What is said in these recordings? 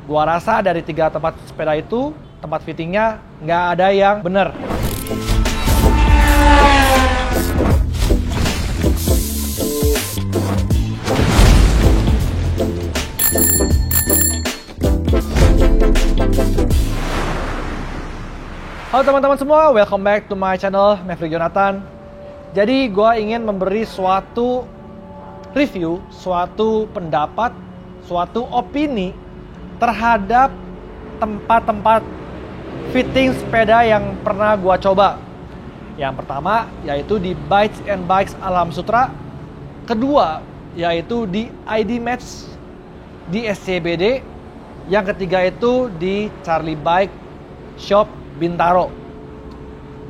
Gua rasa dari 3 tempat sepeda itu, tempat fittingnya nggak ada yang bener. Halo teman-teman semua, welcome back to my channel, Maverick Jonathan. Jadi gue ingin memberi suatu review, suatu pendapat, suatu opini terhadap tempat-tempat fitting sepeda yang pernah gue coba. Yang pertama yaitu di Bites and Bikes Alam Sutera. Kedua yaitu di ID Match di SCBD. Yang ketiga itu di Charlie Bike Shop Bintaro.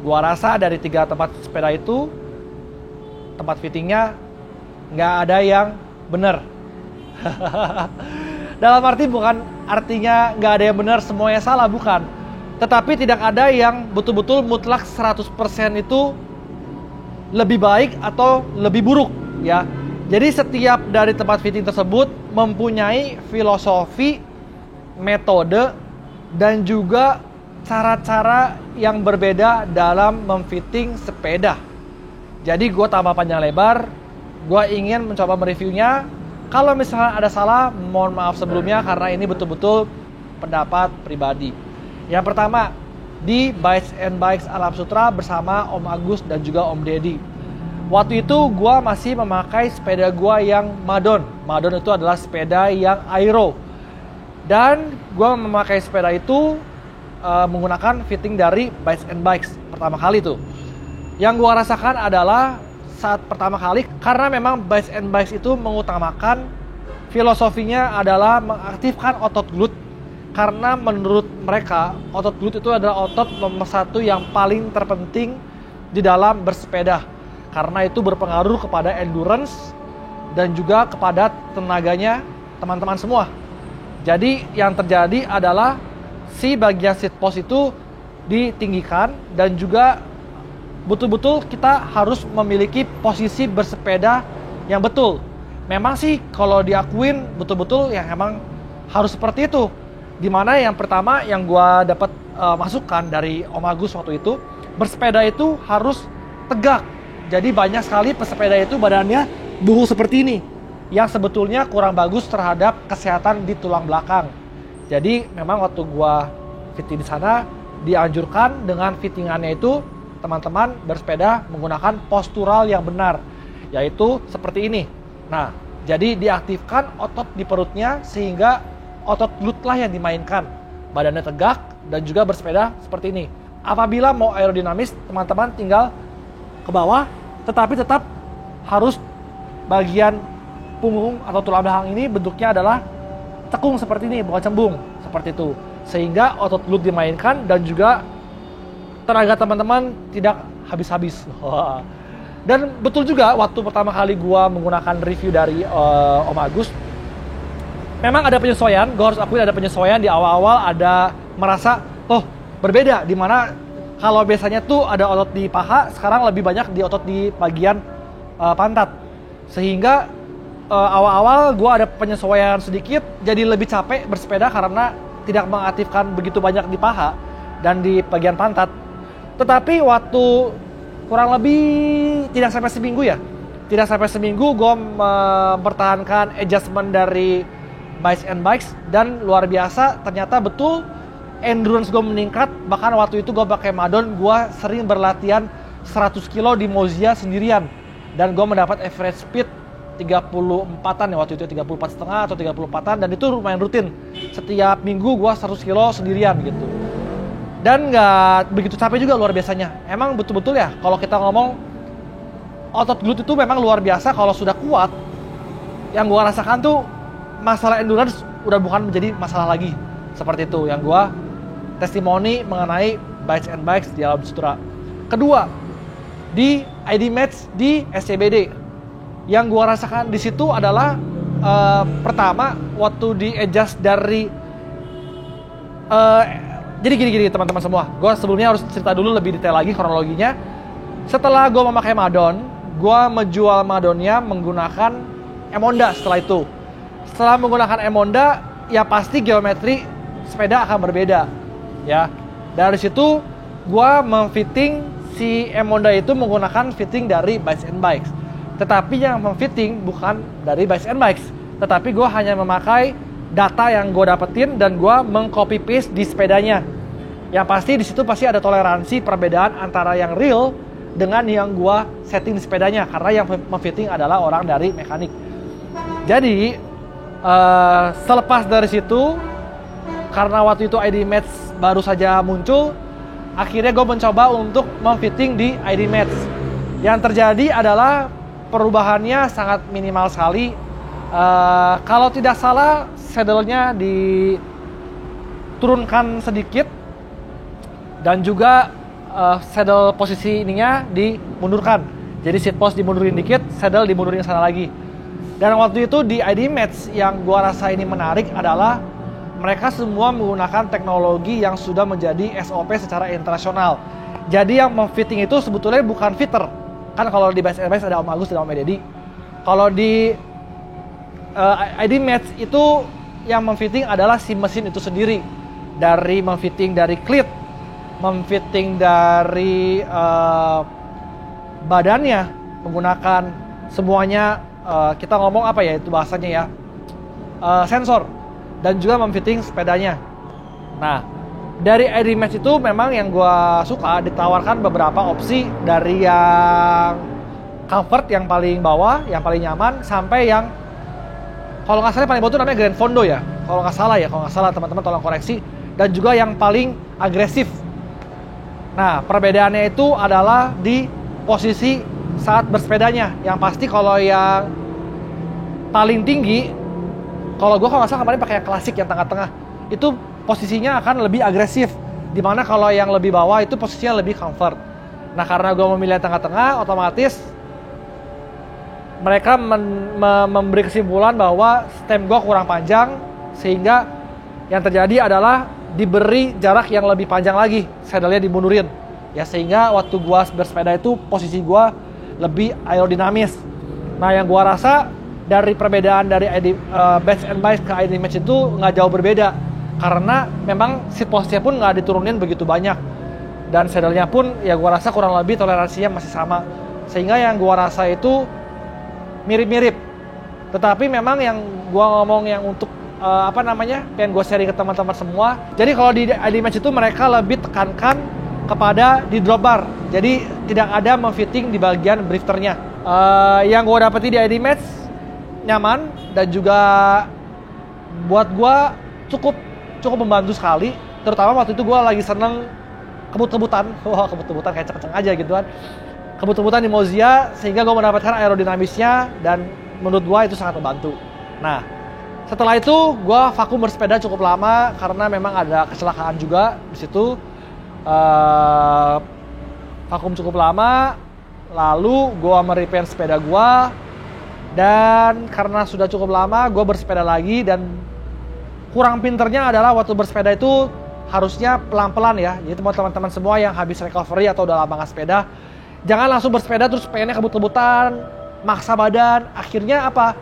Gua rasa dari 3 tempat sepeda itu, tempat fittingnya nggak ada yang bener. Dalam arti bukan artinya nggak ada yang bener semuanya salah, bukan. Tetapi tidak ada yang betul-betul mutlak 100% itu lebih baik atau lebih buruk, ya. Jadi setiap dari tempat fitting tersebut mempunyai filosofi, metode, dan juga cara-cara yang berbeda dalam memfitting sepeda. Jadi gue tambah panjang lebar, gue ingin mencoba mereviewnya. Kalau misalnya ada salah, mohon maaf sebelumnya karena ini betul-betul pendapat pribadi. Yang pertama, di Bites and Bikes Alam Sutera bersama Om Agus dan juga Om Deddy. Waktu itu gue masih memakai sepeda gue yang Madon. Madon itu adalah sepeda yang aero. Dan gue memakai sepeda itu menggunakan fitting dari Bites and Bikes pertama kali tuh. Yang gua rasakan adalah saat pertama kali, karena memang Bites and Bikes itu mengutamakan filosofinya adalah mengaktifkan otot glut, karena menurut mereka otot glut itu adalah otot nomor 1 yang paling terpenting di dalam bersepeda, karena itu berpengaruh kepada endurance dan juga kepada tenaganya teman-teman semua. Jadi yang terjadi adalah si bagian seat post itu ditinggikan dan juga betul-betul kita harus memiliki posisi bersepeda yang betul. Memang sih kalau diakuin betul-betul ya emang harus seperti itu. Dimana yang pertama yang gua dapat masukan dari Om Agus waktu itu, bersepeda itu harus tegak. Jadi banyak sekali pesepeda itu badannya bungkuk seperti ini, yang sebetulnya kurang bagus terhadap kesehatan di tulang belakang. Jadi memang waktu gua fitting di sana dianjurkan dengan fittingannya itu teman-teman bersepeda menggunakan postural yang benar, yaitu seperti ini. Nah, jadi diaktifkan otot di perutnya sehingga otot glut lah yang dimainkan. Badannya tegak dan juga bersepeda seperti ini. Apabila mau aerodinamis, teman-teman tinggal ke bawah, tetapi tetap harus bagian punggung atau tulang belakang ini bentuknya adalah cekung seperti ini, bukan cembung seperti itu, sehingga otot glut dimainkan dan juga tenaga teman-teman tidak habis-habis. Dan betul juga waktu pertama kali gua menggunakan review dari Om Agus, memang ada penyesuaian. Gua harus akui ada penyesuaian di awal-awal, ada merasa berbeda, dimana kalau biasanya tuh ada otot di paha, sekarang lebih banyak di otot di bagian pantat, sehingga awal-awal gue ada penyesuaian sedikit, jadi lebih capek bersepeda karena tidak mengaktifkan begitu banyak di paha dan di bagian pantat. Tetapi waktu kurang lebih tidak sampai seminggu gue mempertahankan adjustment dari Bites and Bikes, dan luar biasa ternyata betul endurance gue meningkat. Bahkan waktu itu gue pakai Madon, gue sering berlatihan 100 kilo di Mozia sendirian, dan gue mendapat average speed 34-an ya waktu itu, 34,5 atau 34-an, dan itu lumayan rutin. Setiap minggu gua 100 kilo sendirian gitu. Dan nggak begitu capek juga luar biasanya. Emang betul-betul ya kalau kita ngomong otot glut itu memang luar biasa kalau sudah kuat. Yang gua rasakan tuh masalah endurance udah bukan menjadi masalah lagi. Seperti itu yang gua testimoni mengenai Bites and Bikes di Alam Sutera. Kedua, di ID Match di SCBD. Yang gua rasakan di situ adalah pertama waktu di adjust dari jadi gini teman-teman semua. Gua sebelumnya harus cerita dulu lebih detail lagi kronologinya. Setelah gua memakai Madon, gua menjual Madonnya menggunakan M-Honda setelah itu. Setelah menggunakan M-Honda, ya pasti geometri sepeda akan berbeda ya. Dari situ gua memfitting si M-Honda itu menggunakan fitting dari Bikes and Bikes. Tetapi yang memfitting bukan dari Bikes and Bikes, tetapi gua hanya memakai data yang gue dapetin dan gue meng-copy paste di sepedanya. Yang pasti di situ pasti ada toleransi perbedaan antara yang real dengan yang gue setting di sepedanya, karena yang memfitting adalah orang dari mekanik. Jadi selepas dari situ, karena waktu itu ID Match baru saja muncul, akhirnya gue mencoba untuk memfitting di ID Match. Yang terjadi adalah perubahannya sangat minimal sekali. Kalau tidak salah, saddle-nya diturunkan sedikit dan juga saddle posisi ininya dimundurkan. Jadi seat post dimundurin dikit, saddle dimundurin sana lagi. Dan waktu itu di ID Match yang gua rasa ini menarik adalah mereka semua menggunakan teknologi yang sudah menjadi SOP secara internasional. Jadi yang memfitting itu sebetulnya bukan fitter. Kan kalau di Bikes and Bikes ada Om Agus dan Om Deddy. Kalau di ID Match itu yang memfitting adalah si mesin itu sendiri. Dari memfitting dari cleat, memfitting dari badannya, menggunakan semuanya, kita ngomong apa ya itu bahasanya ya, sensor, dan juga memfitting sepedanya. Nah, dari ID Match itu memang yang gue suka ditawarkan beberapa opsi, dari yang comfort yang paling bawah, yang paling nyaman, sampai yang kalau nggak salah paling bawah itu namanya Grand Fondo ya, kalau nggak salah teman-teman tolong koreksi, dan juga yang paling agresif. Nah, perbedaannya itu adalah di posisi saat bersepedanya. Yang pasti kalau yang paling tinggi, kalau gue kalau nggak salah kemarin pakai yang klasik yang tengah-tengah, itu posisinya akan lebih agresif. Dimana kalau yang lebih bawah itu posisinya lebih comfort. Nah, karena gue memilih yang tengah-tengah, otomatis mereka memberi kesimpulan bahwa stem gue kurang panjang, sehingga yang terjadi adalah diberi jarak yang lebih panjang lagi, saddle-nya dimundurin ya, sehingga waktu gue bersepeda itu posisi gue lebih aerodinamis. Nah, yang gue rasa dari perbedaan dari Bikes and Bikes ke ID Match itu nggak jauh berbeda, karena memang seat post-nya pun nggak diturunin begitu banyak, dan saddle-nya pun ya gue rasa kurang lebih toleransinya masih sama, sehingga yang gue rasa itu mirip-mirip. Tetapi memang yang gue ngomong yang untuk pengen gue sharing ke teman-teman semua, jadi kalau di ID Match itu mereka lebih tekankan kepada di drop bar, jadi tidak ada memfitting di bagian drifternya. Yang gue dapeti di ID Match nyaman, dan juga buat gue cukup membantu sekali, terutama waktu itu gue lagi seneng kebut-kebutan kayak kenceng aja gitu kan, kebut-kebutan di Mozia, sehingga gue mendapatkan aerodinamisnya, dan menurut gue itu sangat membantu. Nah, setelah itu gue vakum bersepeda cukup lama, karena memang ada kecelakaan juga di situ. Vakum cukup lama, lalu gue merepair sepeda gue, dan karena sudah cukup lama gue bersepeda lagi, dan kurang pinternya adalah waktu bersepeda itu harusnya pelan-pelan ya. Jadi teman-teman semua yang habis recovery atau udah lama nggak sepeda, jangan langsung bersepeda terus pengennya kebut-kebutan, maksa badan. Akhirnya apa?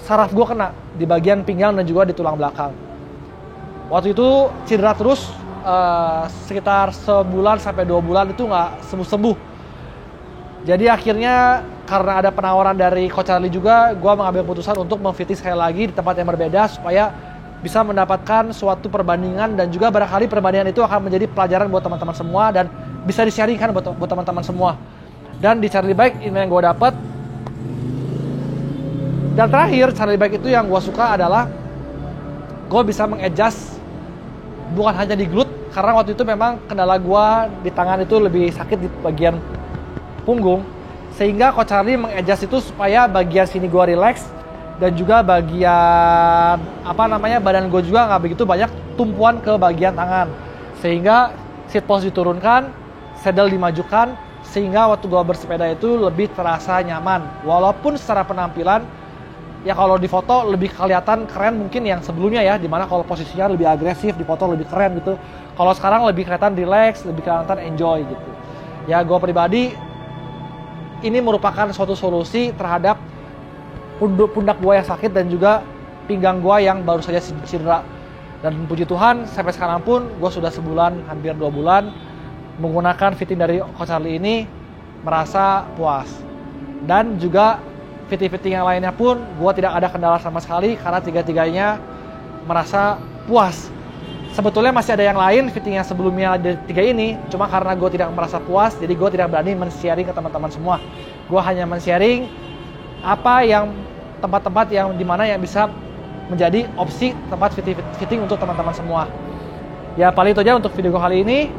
Saraf gue kena di bagian pinggang dan juga di tulang belakang. Waktu itu cedera terus, sekitar sebulan sampai 2 bulan itu nggak sembuh-sembuh. Jadi akhirnya karena ada penawaran dari Coach Charlie juga, gue mengambil keputusan untuk memfitting sekali lagi di tempat yang berbeda, supaya bisa mendapatkan suatu perbandingan, dan juga barangkali perbandingan itu akan menjadi pelajaran buat teman-teman semua, dan bisa di-sharingkan buat teman-teman semua. Dan di Charlie Bike ini yang gue dapet. Dan terakhir, Charlie Bike itu yang gue suka adalah gue bisa mengadjust bukan hanya di glute, karena waktu itu memang kendala gue di tangan itu lebih sakit di bagian punggung, sehingga Coach Charlie mengadjust itu supaya bagian sini gue relax, dan juga bagian badan gue juga nggak begitu banyak tumpuan ke bagian tangan, sehingga seat post diturunkan, saddle dimajukan, sehingga waktu gue bersepeda itu lebih terasa nyaman. Walaupun secara penampilan ya kalau di foto lebih kelihatan keren mungkin yang sebelumnya ya, dimana kalau posisinya lebih agresif, di foto lebih keren gitu. Kalau sekarang lebih kelihatan relax, lebih kelihatan enjoy gitu. Ya gue pribadi, ini merupakan suatu solusi terhadap pundak gue yang sakit, dan juga pinggang gue yang baru saja cedera. Dan puji Tuhan sampai sekarang pun gue sudah sebulan, hampir 2 bulan menggunakan fitting dari Coach Charlie ini, merasa puas. Dan juga fitting-fitting yang lainnya pun gue tidak ada kendala sama sekali karena tiga-tiganya merasa puas. Sebetulnya masih ada yang lain fitting yang sebelumnya dari 3 ini, cuma karena gue tidak merasa puas, jadi gue tidak berani men-sharing ke teman-teman semua. Gue hanya men-sharing apa yang tempat-tempat yang dimana yang bisa menjadi opsi tempat fitting untuk teman-teman semua. Ya paling itu aja untuk video gue kali ini.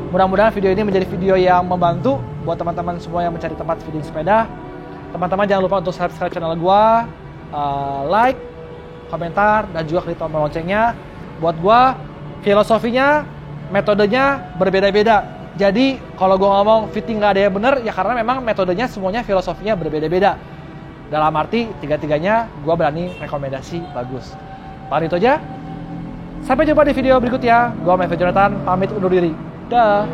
Mudah-mudahan video ini menjadi video yang membantu buat teman-teman semua yang mencari tempat fitting sepeda. Teman-teman jangan lupa untuk subscribe channel gue, like, komentar, dan juga klik tombol loncengnya. Buat gue, filosofinya, metodenya berbeda-beda. Jadi kalau gue ngomong fitting gak ada yang bener, ya karena memang metodenya semuanya filosofinya berbeda-beda. Dalam arti tiga-tiganya gue berani rekomendasi bagus. Paling itu aja. Sampai jumpa di video berikutnya. Gue Mevin Jonathan, pamit undur diri. Dah.